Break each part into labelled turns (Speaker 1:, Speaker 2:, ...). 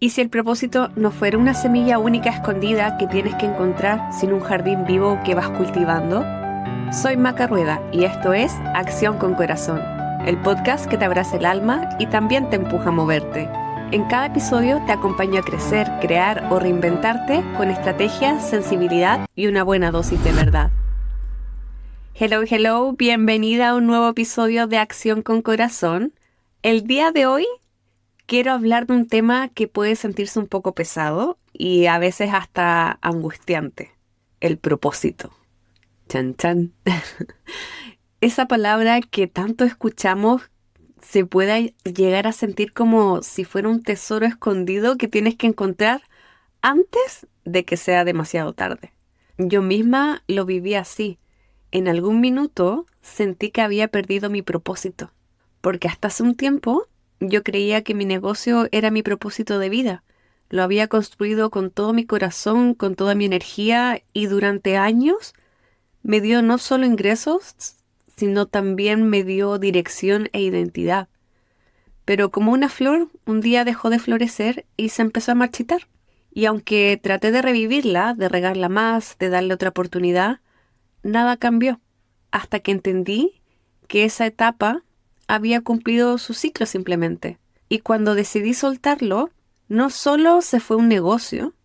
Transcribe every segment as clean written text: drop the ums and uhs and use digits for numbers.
Speaker 1: ¿Y si el propósito no fuera una semilla única escondida que tienes que encontrar sin un jardín vivo que vas cultivando? Soy Maca Rueda y esto es Acción con Corazón, el podcast que te abraza el alma y también te empuja a moverte. En cada episodio te acompaño a crecer, crear o reinventarte con estrategias, sensibilidad y una buena dosis de verdad. Hello, bienvenida a un nuevo episodio de Acción con Corazón. El día de hoy quiero hablar de un tema que puede sentirse un poco pesado y a veces hasta angustiante: el propósito. Chan, chan. Esa palabra que tanto escuchamos se puede llegar a sentir como si fuera un tesoro escondido que tienes que encontrar antes de que sea demasiado tarde. Yo misma lo viví así. En algún minuto sentí que había perdido mi propósito, porque hasta hace un tiempo yo creía que mi negocio era mi propósito de vida. Lo había construido con todo mi corazón, con toda mi energía, y durante años me dio no solo ingresos, sino también me dio dirección e identidad. Pero como una flor, un día dejó de florecer y se empezó a marchitar. Y aunque traté de revivirla, de regarla más, de darle otra oportunidad, nada cambió, hasta que entendí que esa etapa había cumplido su ciclo simplemente. Y cuando decidí soltarlo, no solo se fue un negocio,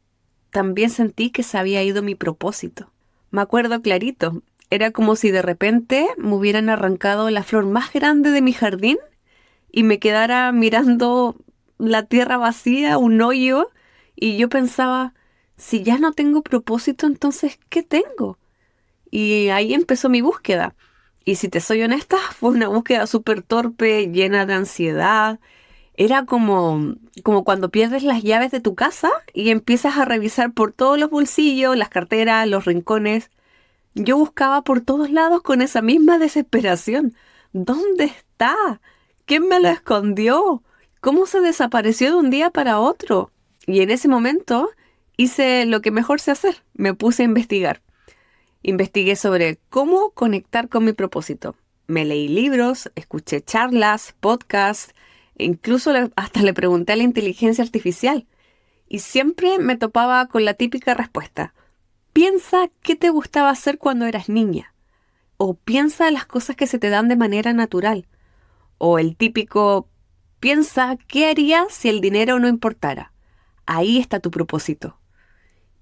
Speaker 1: también sentí que se había ido mi propósito. Me acuerdo clarito, era como si de repente me hubieran arrancado la flor más grande de mi jardín y me quedara mirando la tierra vacía, un hoyo, y yo pensaba, si ya no tengo propósito, entonces, ¿qué tengo? Y ahí empezó mi búsqueda. Y si te soy honesta, fue una búsqueda súper torpe, llena de ansiedad. Era como cuando pierdes las llaves de tu casa y empiezas a revisar por todos los bolsillos, las carteras, los rincones. Yo buscaba por todos lados con esa misma desesperación. ¿Dónde está? ¿Quién me lo escondió? ¿Cómo se desapareció de un día para otro? Y en ese momento hice lo que mejor sé hacer. Me puse a investigar. Investigué sobre cómo conectar con mi propósito. Me leí libros, escuché charlas, podcasts, e incluso hasta le pregunté a la inteligencia artificial. Y siempre me topaba con la típica respuesta: piensa qué te gustaba hacer cuando eras niña. O piensa las cosas que se te dan de manera natural. O el típico: piensa qué harías si el dinero no importara. Ahí está tu propósito.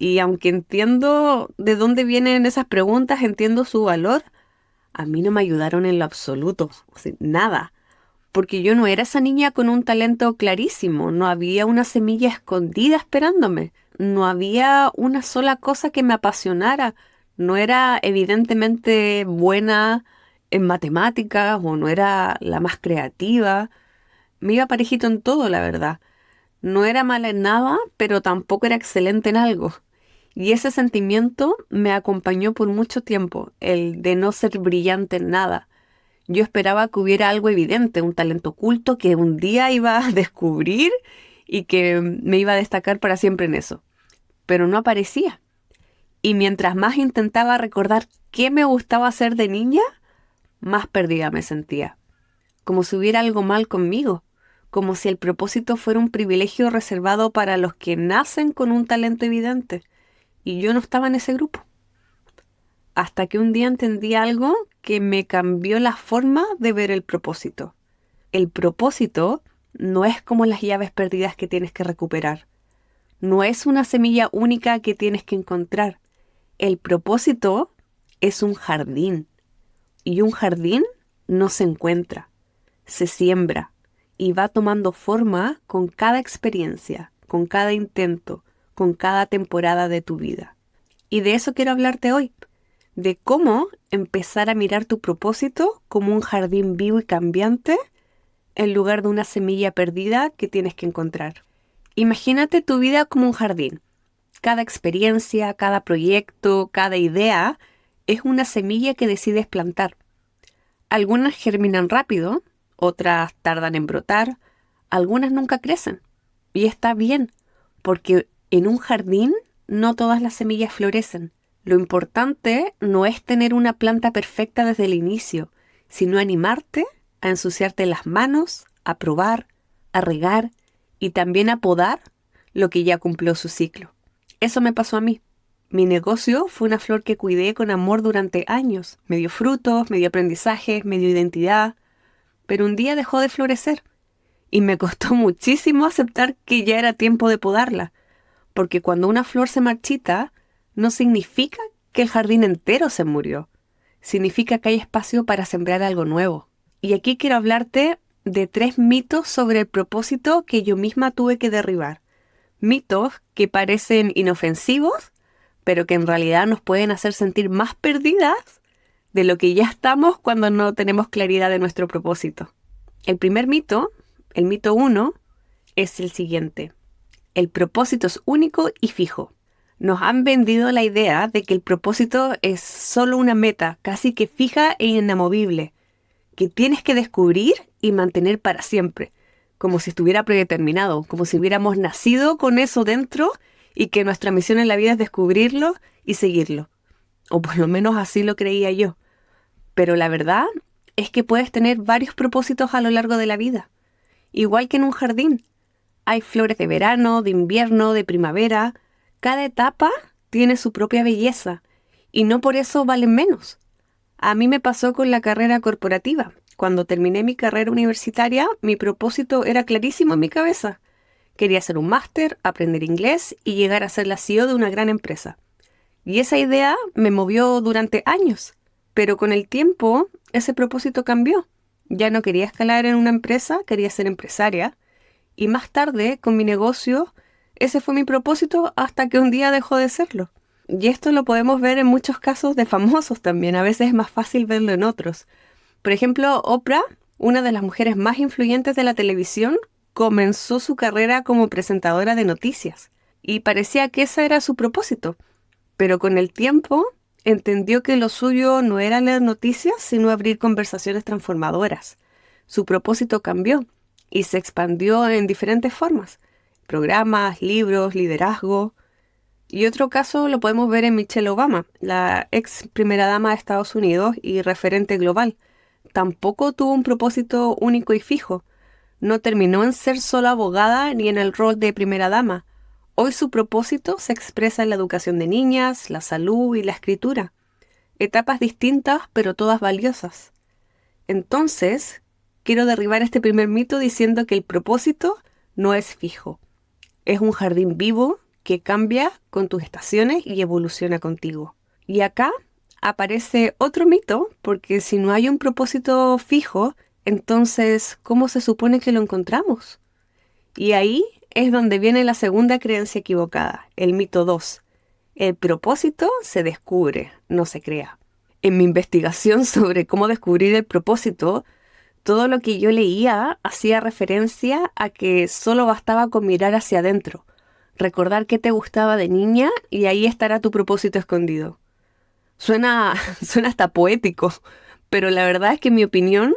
Speaker 1: Y aunque entiendo de dónde vienen esas preguntas, entiendo su valor, a mí no me ayudaron en lo absoluto, o sea, nada. Porque yo no era esa niña con un talento clarísimo, no había una semilla escondida esperándome, no había una sola cosa que me apasionara, no era evidentemente buena en matemáticas o no era la más creativa, me iba parejito en todo, la verdad. No era mala en nada, pero tampoco era excelente en algo. Y ese sentimiento me acompañó por mucho tiempo, el de no ser brillante en nada. Yo esperaba que hubiera algo evidente, un talento oculto que un día iba a descubrir y que me iba a destacar para siempre en eso. Pero no aparecía. Y mientras más intentaba recordar qué me gustaba hacer de niña, más perdida me sentía. Como si hubiera algo mal conmigo. Como si el propósito fuera un privilegio reservado para los que nacen con un talento evidente. Y yo no estaba en ese grupo. Hasta que un día entendí algo que me cambió la forma de ver el propósito. El propósito no es como las llaves perdidas que tienes que recuperar. No es una semilla única que tienes que encontrar. El propósito es un jardín. Y un jardín no se encuentra, se siembra y va tomando forma con cada experiencia, con cada intento, con cada temporada de tu vida. Y de eso quiero hablarte hoy, de cómo empezar a mirar tu propósito como un jardín vivo y cambiante en lugar de una semilla perdida que tienes que encontrar. Imagínate tu vida como un jardín. Cada experiencia, cada proyecto, cada idea es una semilla que decides plantar. Algunas germinan rápido, otras tardan en brotar, algunas nunca crecen. Y está bien, porque en un jardín no todas las semillas florecen. Lo importante no es tener una planta perfecta desde el inicio, sino animarte a ensuciarte las manos, a probar, a regar y también a podar lo que ya cumplió su ciclo. Eso me pasó a mí. Mi negocio fue una flor que cuidé con amor durante años. Me dio frutos, me dio aprendizaje, me dio identidad, pero un día dejó de florecer y me costó muchísimo aceptar que ya era tiempo de podarla, porque cuando una flor se marchita, no significa que el jardín entero se murió. Significa que hay espacio para sembrar algo nuevo. Y aquí quiero hablarte de 3 mitos sobre el propósito que yo misma tuve que derribar. Mitos que parecen inofensivos, pero que en realidad nos pueden hacer sentir más perdidas de lo que ya estamos cuando no tenemos claridad de nuestro propósito. El primer mito, el mito 1, es el siguiente. El propósito es único y fijo. Nos han vendido la idea de que el propósito es solo una meta, casi que fija e inamovible, que tienes que descubrir y mantener para siempre, como si estuviera predeterminado, como si hubiéramos nacido con eso dentro y que nuestra misión en la vida es descubrirlo y seguirlo. O por lo menos así lo creía yo. Pero la verdad es que puedes tener varios propósitos a lo largo de la vida. Igual que en un jardín. Hay flores de verano, de invierno, de primavera. Cada etapa tiene su propia belleza y no por eso valen menos. A mí me pasó con la carrera corporativa. Cuando terminé mi carrera universitaria, mi propósito era clarísimo en mi cabeza. Quería hacer un máster, aprender inglés y llegar a ser la CEO de una gran empresa. Y esa idea me movió durante años. Pero con el tiempo, ese propósito cambió. Ya no quería escalar en una empresa, quería ser empresaria. Y más tarde, con mi negocio, ese fue mi propósito hasta que un día dejó de serlo. Y esto lo podemos ver en muchos casos de famosos también. A veces es más fácil verlo en otros. Por ejemplo, Oprah, una de las mujeres más influyentes de la televisión, comenzó su carrera como presentadora de noticias. Y parecía que ese era su propósito. Pero con el tiempo entendió que lo suyo no era leer noticias, sino abrir conversaciones transformadoras. Su propósito cambió y se expandió en diferentes formas. Programas, libros, liderazgo. Y otro caso lo podemos ver en Michelle Obama, la ex primera dama de Estados Unidos y referente global. Tampoco tuvo un propósito único y fijo. No terminó en ser solo abogada ni en el rol de primera dama. Hoy su propósito se expresa en la educación de niñas, la salud y la escritura. Etapas distintas, pero todas valiosas. Entonces, quiero derribar este primer mito diciendo que el propósito no es fijo. Es un jardín vivo que cambia con tus estaciones y evoluciona contigo. Y acá aparece otro mito, porque si no hay un propósito fijo, entonces, ¿cómo se supone que lo encontramos? Y ahí es donde viene la segunda creencia equivocada, el mito 2. El propósito se descubre, no se crea. En mi investigación sobre cómo descubrir el propósito, todo lo que yo leía hacía referencia a que solo bastaba con mirar hacia adentro, recordar qué te gustaba de niña y ahí estará tu propósito escondido. Suena hasta poético, pero la verdad es que en mi opinión,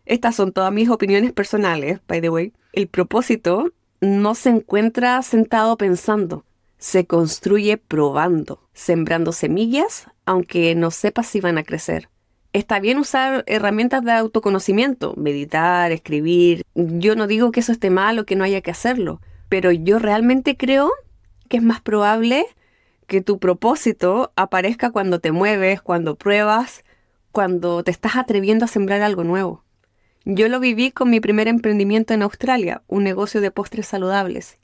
Speaker 1: estas son todas mis opiniones personales, by the way, el propósito no se encuentra sentado pensando, se construye probando, sembrando semillas, aunque no sepas si van a crecer. Está bien usar herramientas de autoconocimiento, meditar, escribir. Yo no digo que eso esté mal o que no haya que hacerlo, pero yo realmente creo que es más probable que tu propósito aparezca cuando te mueves, cuando pruebas, cuando te estás atreviendo a sembrar algo nuevo. Yo lo viví con mi primer emprendimiento en Australia, un negocio de postres saludables.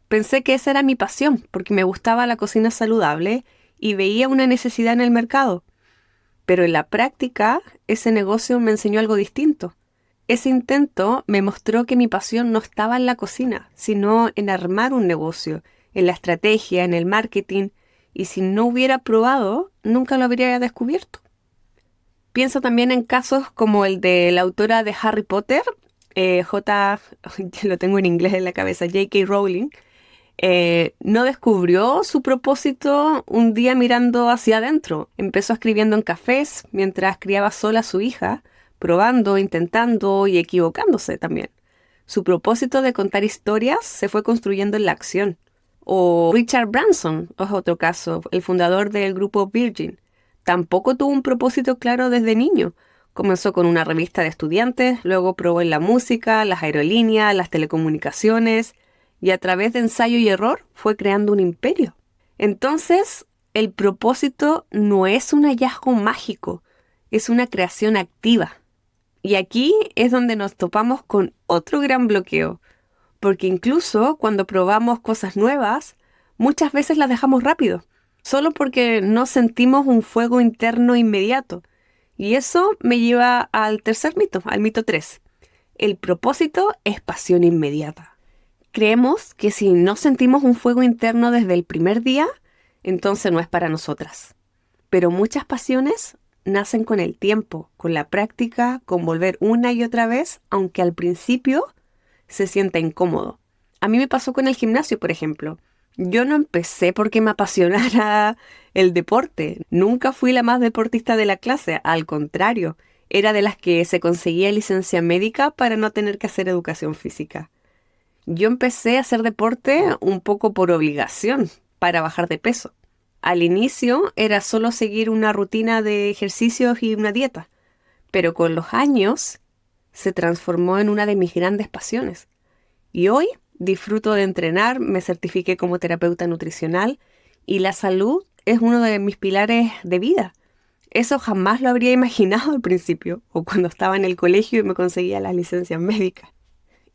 Speaker 1: Pensé que esa era mi pasión, porque me gustaba la cocina saludable y veía una necesidad en el mercado. Pero en la práctica, ese negocio me enseñó algo distinto. Ese intento me mostró que mi pasión no estaba en la cocina, sino en armar un negocio, en la estrategia, en el marketing, y si no hubiera probado, nunca lo habría descubierto. Pienso también en casos como el de la autora de Harry Potter, lo tengo en inglés en la cabeza, J.K. Rowling. No descubrió su propósito un día mirando hacia adentro. Empezó escribiendo en cafés mientras criaba sola a su hija, probando, intentando y equivocándose también. Su propósito de contar historias se fue construyendo en la acción. O Richard Branson, es otro caso, el fundador del grupo Virgin. Tampoco tuvo un propósito claro desde niño. Comenzó con una revista de estudiantes, luego probó en la música, las aerolíneas, las telecomunicaciones y a través de ensayo y error fue creando un imperio. Entonces, el propósito no es un hallazgo mágico, es una creación activa. Y aquí es donde nos topamos con otro gran bloqueo, porque incluso cuando probamos cosas nuevas, muchas veces las dejamos rápido, solo porque no sentimos un fuego interno inmediato. Y eso me lleva al tercer mito, al mito 3. El propósito es pasión inmediata. Creemos que si no sentimos un fuego interno desde el primer día, entonces no es para nosotras. Pero muchas pasiones nacen con el tiempo, con la práctica, con volver una y otra vez, aunque al principio se sienta incómodo. A mí me pasó con el gimnasio, por ejemplo. Yo no empecé porque me apasionara el deporte. Nunca fui la más deportista de la clase. Al contrario, era de las que se conseguía licencia médica para no tener que hacer educación física. Yo empecé a hacer deporte un poco por obligación, para bajar de peso. Al inicio era solo seguir una rutina de ejercicios y una dieta, pero con los años se transformó en una de mis grandes pasiones. Y hoy disfruto de entrenar, me certifiqué como terapeuta nutricional y la salud es uno de mis pilares de vida. Eso jamás lo habría imaginado al principio o cuando estaba en el colegio y me conseguía las licencias médicas.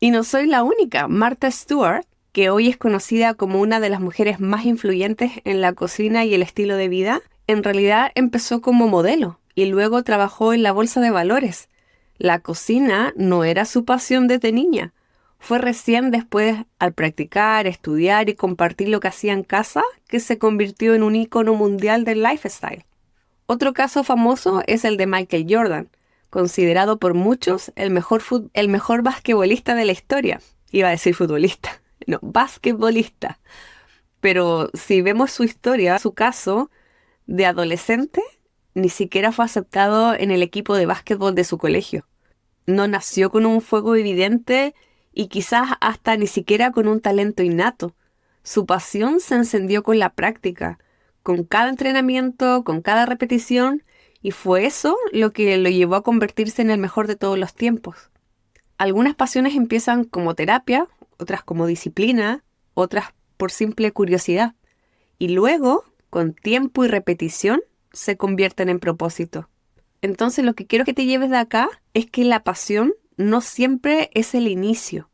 Speaker 1: Y no soy la única. Martha Stewart, que hoy es conocida como una de las mujeres más influyentes en la cocina y el estilo de vida, en realidad empezó como modelo y luego trabajó en la bolsa de valores. La cocina no era su pasión desde niña. Fue recién después, al practicar, estudiar y compartir lo que hacía en casa, que se convirtió en un ícono mundial del lifestyle. Otro caso famoso es el de Michael Jordan, considerado por muchos el mejor basquetbolista de la historia. Iba a decir futbolista, no, basquetbolista. Pero si vemos su historia, su caso de adolescente, ni siquiera fue aceptado en el equipo de básquetbol de su colegio. No nació con un fuego evidente y quizás hasta ni siquiera con un talento innato. Su pasión se encendió con la práctica, con cada entrenamiento, con cada repetición, y fue eso lo que lo llevó a convertirse en el mejor de todos los tiempos. Algunas pasiones empiezan como terapia, otras como disciplina, otras por simple curiosidad, y luego, con tiempo y repetición, se convierten en propósito. Entonces lo que quiero que te lleves de acá es que la pasión no siempre es el inicio,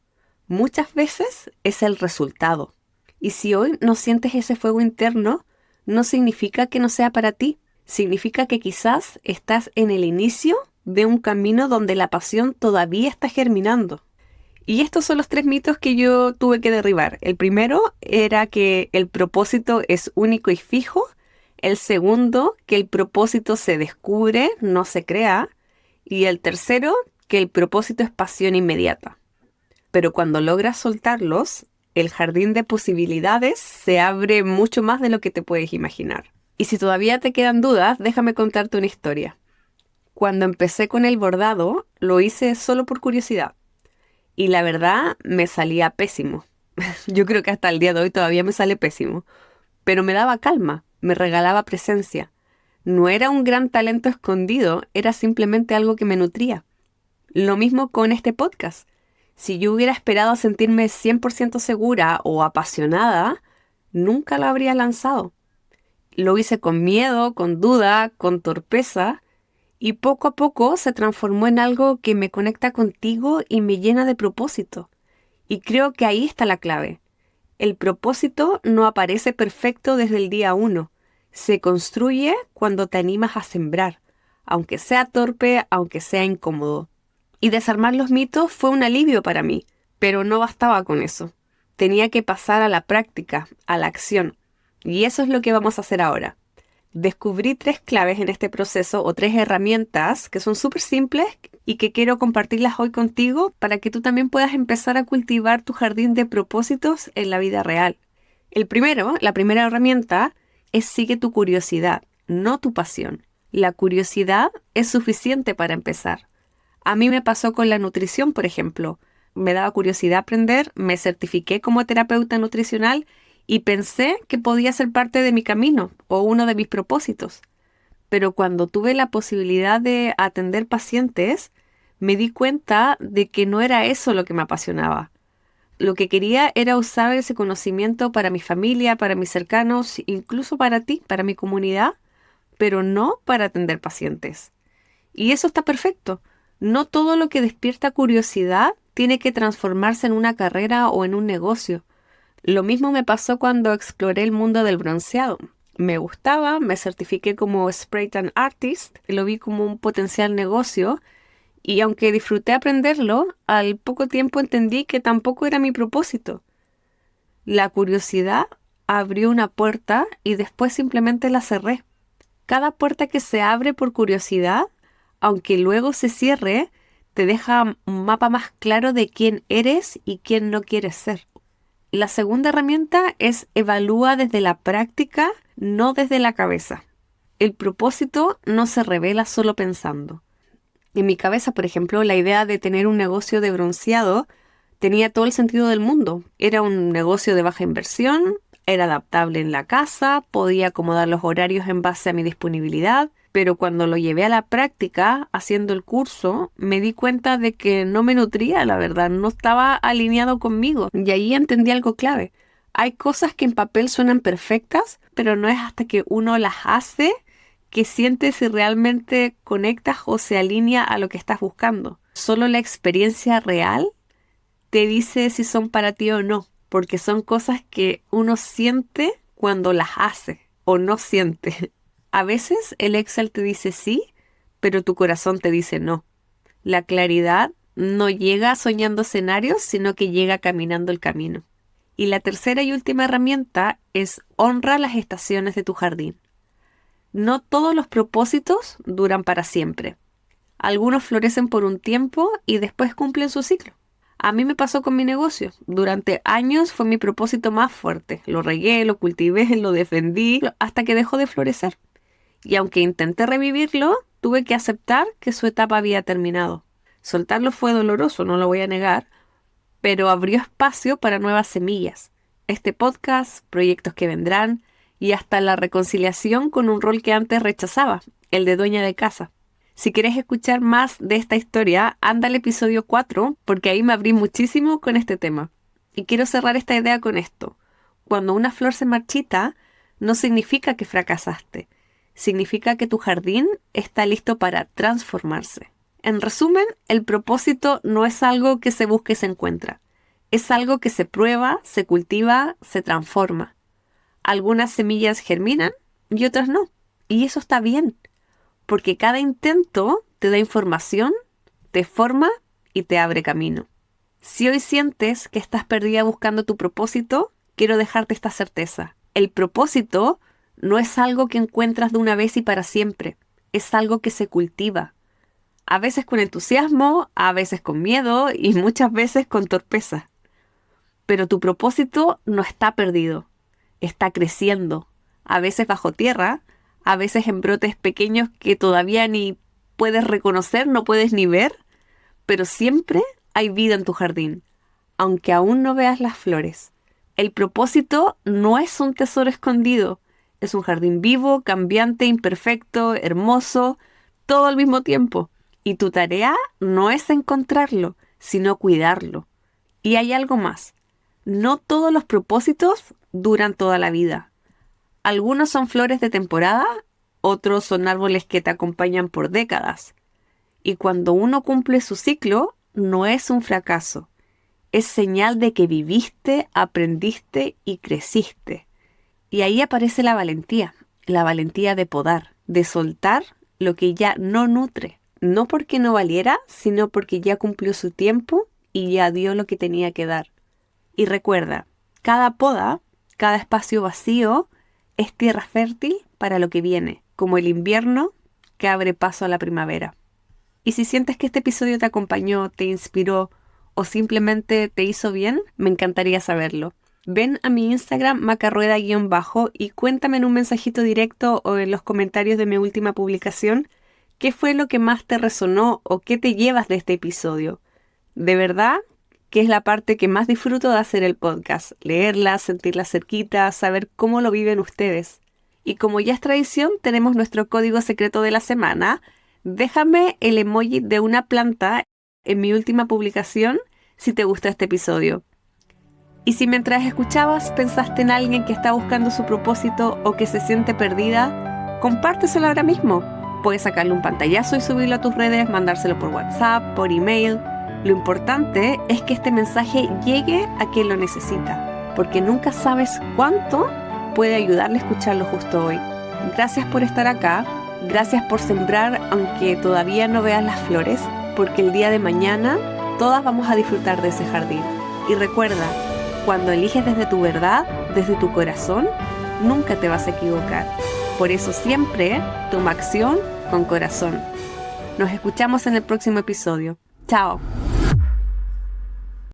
Speaker 1: muchas veces es el resultado. Y si hoy no sientes ese fuego interno, no significa que no sea para ti, significa que quizás estás en el inicio de un camino donde la pasión todavía está germinando. Y estos son los 3 mitos que yo tuve que derribar. El primero era que el propósito es único y fijo. El segundo, que el propósito se descubre, no se crea. Y el tercero, que el propósito es pasión inmediata. Pero cuando logras soltarlos, el jardín de posibilidades se abre mucho más de lo que te puedes imaginar. Y si todavía te quedan dudas, déjame contarte una historia. Cuando empecé con el bordado, lo hice solo por curiosidad. Y la verdad, me salía pésimo. Yo creo que hasta el día de hoy todavía me sale pésimo. Pero me daba calma, me regalaba presencia. No era un gran talento escondido, era simplemente algo que me nutría. Lo mismo con este podcast. Si yo hubiera esperado a sentirme 100% segura o apasionada, nunca lo habría lanzado. Lo hice con miedo, con duda, con torpeza, y poco a poco se transformó en algo que me conecta contigo y me llena de propósito. Y creo que ahí está la clave. El propósito no aparece perfecto desde el día 1. Se construye cuando te animas a sembrar, aunque sea torpe, aunque sea incómodo. Y desarmar los mitos fue un alivio para mí, pero no bastaba con eso. Tenía que pasar a la práctica, a la acción. Y eso es lo que vamos a hacer ahora. Descubrí 3 claves en este proceso o 3 herramientas que son súper simples y que quiero compartirlas hoy contigo para que tú también puedas empezar a cultivar tu jardín de propósitos en la vida real. La primera herramienta es sigue tu curiosidad, no tu pasión. La curiosidad es suficiente para empezar. A mí me pasó con la nutrición, por ejemplo. Me daba curiosidad aprender, me certifiqué como terapeuta nutricional y pensé que podía ser parte de mi camino o uno de mis propósitos. Pero cuando tuve la posibilidad de atender pacientes, me di cuenta de que no era eso lo que me apasionaba. Lo que quería era usar ese conocimiento para mi familia, para mis cercanos, incluso para ti, para mi comunidad, pero no para atender pacientes. Y eso está perfecto. No todo lo que despierta curiosidad tiene que transformarse en una carrera o en un negocio. Lo mismo me pasó cuando exploré el mundo del bronceado. Me gustaba, me certifiqué como Spray Tan Artist, lo vi como un potencial negocio y aunque disfruté aprenderlo, al poco tiempo entendí que tampoco era mi propósito. La curiosidad abrió una puerta y después simplemente la cerré. Cada puerta que se abre por curiosidad, aunque luego se cierre, te deja un mapa más claro de quién eres y quién no quieres ser. La segunda herramienta es evalúa desde la práctica, no desde la cabeza. El propósito no se revela solo pensando. En mi cabeza, por ejemplo, la idea de tener un negocio de bronceado tenía todo el sentido del mundo. Era un negocio de baja inversión, era adaptable en la casa, podía acomodar los horarios en base a mi disponibilidad, pero cuando lo llevé a la práctica, haciendo el curso, me di cuenta de que no me nutría, la verdad, no estaba alineado conmigo. Y ahí entendí algo clave. Hay cosas que en papel suenan perfectas, pero no es hasta que uno las hace que sientes si realmente conectas o se alinea a lo que estás buscando. Solo la experiencia real te dice si son para ti o no, porque son cosas que uno siente cuando las hace o no siente. A veces el Excel te dice sí, pero tu corazón te dice no. La claridad no llega soñando escenarios, sino que llega caminando el camino. Y la tercera y última herramienta es honra las estaciones de tu jardín. No todos los propósitos duran para siempre. Algunos florecen por un tiempo y después cumplen su ciclo. A mí me pasó con mi negocio. Durante años fue mi propósito más fuerte. Lo regué, lo cultivé, lo defendí, hasta que dejó de florecer. Y aunque intenté revivirlo, tuve que aceptar que su etapa había terminado. Soltarlo fue doloroso, no lo voy a negar, pero abrió espacio para nuevas semillas. Este podcast, proyectos que vendrán y hasta la reconciliación con un rol que antes rechazaba, el de dueña de casa. Si quieres escuchar más de esta historia, anda al episodio 4, porque ahí me abrí muchísimo con este tema. Y quiero cerrar esta idea con esto. Cuando una flor se marchita, no significa que fracasaste. Significa que tu jardín está listo para transformarse. En resumen, el propósito no es algo que se busque y se encuentra. Es algo que se prueba, se cultiva, se transforma. Algunas semillas germinan y otras no. Y eso está bien, porque cada intento te da información, te forma y te abre camino. Si hoy sientes que estás perdida buscando tu propósito, quiero dejarte esta certeza. El propósito no es algo que encuentras de una vez y para siempre. Es algo que se cultiva. A veces con entusiasmo, a veces con miedo y muchas veces con torpeza. Pero tu propósito no está perdido. Está creciendo. A veces bajo tierra, a veces en brotes pequeños que todavía ni puedes reconocer, no puedes ni ver, pero siempre hay vida en tu jardín, aunque aún no veas las flores. El propósito no es un tesoro escondido, es un jardín vivo, cambiante, imperfecto, hermoso, todo al mismo tiempo. Y tu tarea no es encontrarlo, sino cuidarlo. Y hay algo más. No todos los propósitos duran toda la vida. Algunos son flores de temporada, otros son árboles que te acompañan por décadas. Y cuando uno cumple su ciclo, no es un fracaso. Es señal de que viviste, aprendiste y creciste. Y ahí aparece la valentía de podar, de soltar lo que ya no nutre. No porque no valiera, sino porque ya cumplió su tiempo y ya dio lo que tenía que dar. Y recuerda, cada poda, cada espacio vacío, es tierra fértil para lo que viene, como el invierno que abre paso a la primavera. Y si sientes que este episodio te acompañó, te inspiró o simplemente te hizo bien, me encantaría saberlo. Ven a mi Instagram macarrueda_ y cuéntame en un mensajito directo o en los comentarios de mi última publicación qué fue lo que más te resonó o qué te llevas de este episodio. De verdad que es la parte que más disfruto de hacer el podcast, leerla, sentirla cerquita, saber cómo lo viven ustedes. Y como ya es tradición, tenemos nuestro código secreto de la semana. Déjame el emoji de una planta en mi última publicación si te gustó este episodio. Y si mientras escuchabas pensaste en alguien que está buscando su propósito o que se siente perdida, compárteselo ahora mismo. Puedes sacarle un pantallazo y subirlo a tus redes, mandárselo por WhatsApp, por email. Lo importante es que este mensaje llegue a quien lo necesita, porque nunca sabes cuánto puede ayudarle a escucharlo justo hoy. Gracias por estar acá, gracias por sembrar aunque todavía no veas las flores, porque el día de mañana todas vamos a disfrutar de ese jardín. Y recuerda, cuando eliges desde tu verdad, desde tu corazón, nunca te vas a equivocar. Por eso siempre toma acción con corazón. Nos escuchamos en el próximo episodio. Chao.